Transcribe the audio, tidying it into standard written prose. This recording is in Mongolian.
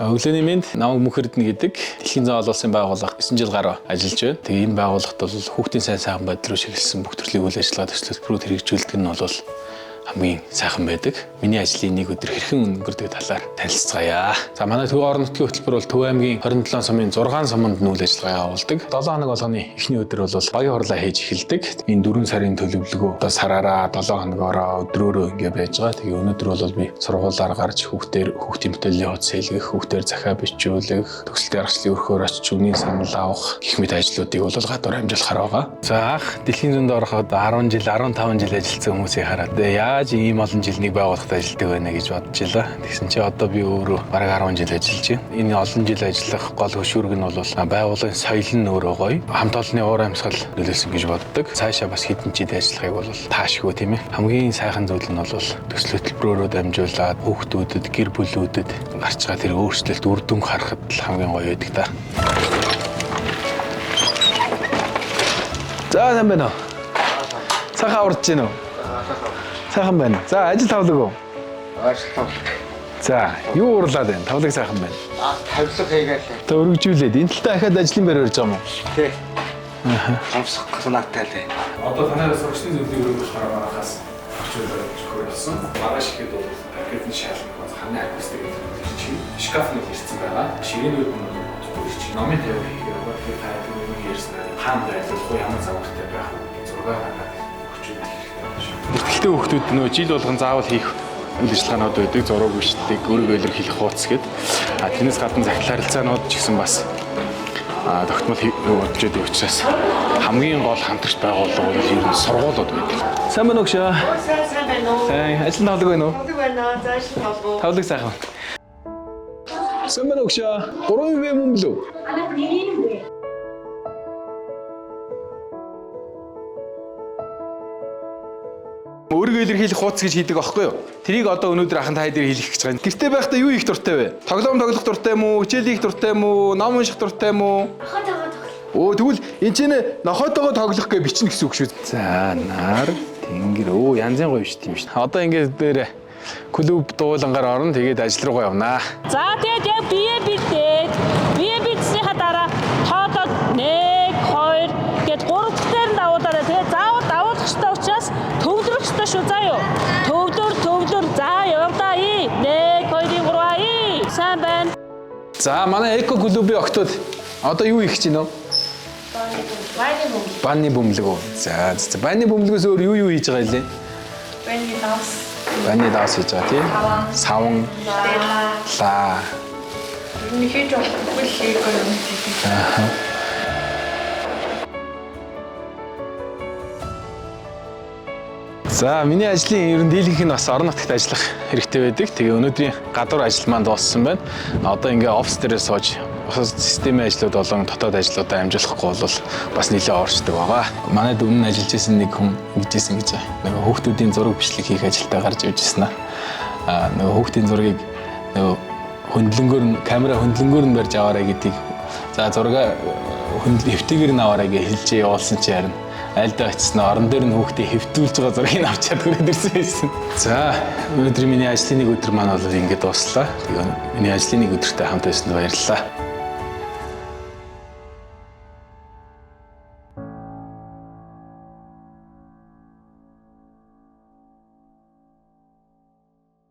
Өглөөний мэнд намайг Мөнхөрдөн гэдэг дэлхийн зан олонсын байгууллага 9 жил гаруй ажиллаж байна. Тэгээ энэ байгууллагт бол хүүхдийн сайн байдал руу чиглэсэн бүх төрлийн үйл ажиллагаа төслөлбөрүүд хэрэгжүүлдэг нь бол хамгийн сайхан байдаг. Миний ажлын нэг өдөр хэрхэн өнгөрдөг талаар танилцгаая. За манай Төв орон нутгийн хөтөлбөр бол Төв аймгийн 27 сумын 6 суманд нь үйл ажиллагаа явуулдаг. 7 хоног болгоны эхний өдөр бол багийн хурлаа хийж эхэлдэг. Энэ 4 сарын төлөвлөгөө одоо сараараа 7 хоногоороо өдрөөрөө ингэ байж байгаа. Тэгээ өнөөдөр бол би сургуулиар гарч хүүхдийн бүтээлийн хуудас хэлгэх, хүүхдээр захиа бичүүлэх, төгсөлтийн аргачлалын өрхөөр очиж үний санал авах гэх мэт ажлуудыг бол гадуур амжилахаар байгаа. За анх дэлхийн зүүнд ороход 10 жил, 15 жил ажилласан хүмүүсийг хараад яаж ийм олон жил нэг байгууллагад ажилладаг байна гэж бодож илаа. Тэгсэн чи одоо би өөрөө бараг 10 жил ажиллаж байна. Энэ олон жил ажиллах гол хөшүүрэг нь бол байгууллагын соёл нь өөрөө гоё. Хамт олонны уур амьсгал нөлөөлсөн гэж боддог. Цаашаа бас хэдэн жил ажиллахыг бол таашгүй тийм ээ. Хамгийн сайхан зүйл нь бол төсөл хөтөлбөрөөрөө дамжуулаад хүүхдүүдэд, гэр бүлүүдэд гарч байгаа тэр өөрчлөлт үр дүн харахад л хамгийн гоё байдаг та. За сайн байна уу? Цахаа урдж гин үү? Сайхан байна. За ажил тавлаг уу? Ажил тавлаг. За юу уурлаад байна? Тавлаг сайхан байна. Тавлаг хийгээл. Тэ өргөжүүлээд энэ талаа дахиад ажлын байр барьж байгаа юм уу? Тий. Амсах санаатай л байна. Одоо танаас урагшны зөвлөлийн өргөжлөхөөр манахаас орчуулж хөрөлсөн. Маргааш ихэд бол пакетын шалгах бас ханы акустик гэдэг чинь шкафны ирсэн байгаа. Ширээнүүд нь боддог чинь номын тавих хийхээр одоо тэр тайлбар нэг ярьснаар хаан байлуулах уу ямар замтай байх вэ гэж зураг гаргаад өгчүүд хэрэгтэй. Эртгэлтэй хүүхдүүд нөө жил болгон заавал хийх үйл ажиллагаанууд байдаг, зураг бичдэг, өөрийгөө илэрхийлэх хуудас гэдэг. Тэрнээс гадна захирал харилцаанууд ч гэсэн бас тогтмол болж байгаа учраас хамгийн гол хамтрагч байгууллага бол ер нь сургуулиуд байдаг. Сайн байна уу гшаа? Сайн байна уу? Сайн. Ажил тавлаг байна уу? Тавлаг байна. За ажил тавлаг. Тавлаг сайхан. Сайн байна уу гшаа? 3 вэ мөн блүү? Өөрийгөө илэрхийлэх хуудас гэж хийдэг аахгүй юу? Тэрийг одоо өнөөдөр ахын таа дээр хэлэх гэж байгаа юм. Гэртээ байхдаа юу их дуртай вэ? Тоглоом тоглох дуртай юм уу? Хичээл хийх дуртай юм уу? Ном унших дуртай юм уу? Оо тэгвэл энэ чинь нохоотойгоо тоглох гэж бичнэ гэсэн үг шүү. За нар тэнгэр янзын гоё шүү дээ юм шүү. Одоо ингээд дээр клуб дуулангаар орно тэгээд ажил руугаа явнаа. За тэгээд яг бие бичсний хатаараа тоотод 1 2 гэд 3 дээр давуулаарай. Тэгээд заавал давуулах ёстой учраас төвлөрөх ёстой шүү заа юу. Төвлөр за яваа и 1 2 3 и сайн байна. За манай эко клубын октод одоо юу их чинь нөө? Банны бөмбөлөг үү? За банны бөмбөлгөөс өөр юу хийж байгаа илээ? Банны давс хийж байгаа тийм? Савн, лаа. Миний хийж болохгүй л эко юм хийх. За миний ажлын ер нь дийлэнх нь бас орон нутагт ажиллах хэрэгтэй байдаг. Тэгээ өнөөдрийн гадуур ажил маань дууссан байна. Одоо ингээ офис дээрээ сууж системийн ажлууд болон дотоод ажлуудаа амжуулахгүй бол бас нэлээд орчдөг байгаа. Манай өмнө нь ажиллаж исэн нэг хүн ингэжсэн гэж байгаа. Нөгөө хүүхдүүдийн зураг бичлэг хийх ажилдаа гарч явж ирсэн аа. Нөгөө хүүхдийн зургийг нөгөө хөндлөнгөөр нь камера хөндлөнгөөр нь барьж аваарай гэдгийг. За зураг хэвтэйгээр нь аваарай гэж хэлж явуулсан чи харин айлдаа очсон орон дээр нь хүүхдээ хэвтүүлж байгаа зургийг авчаад хүрээд ирсэн байсан. За өнөөдөр миний ажлын нэг өдөр маань бол ингэж дууслаа. Тэгээ миний ажлын нэг өдөртөө хамт байсанд баярлалаа.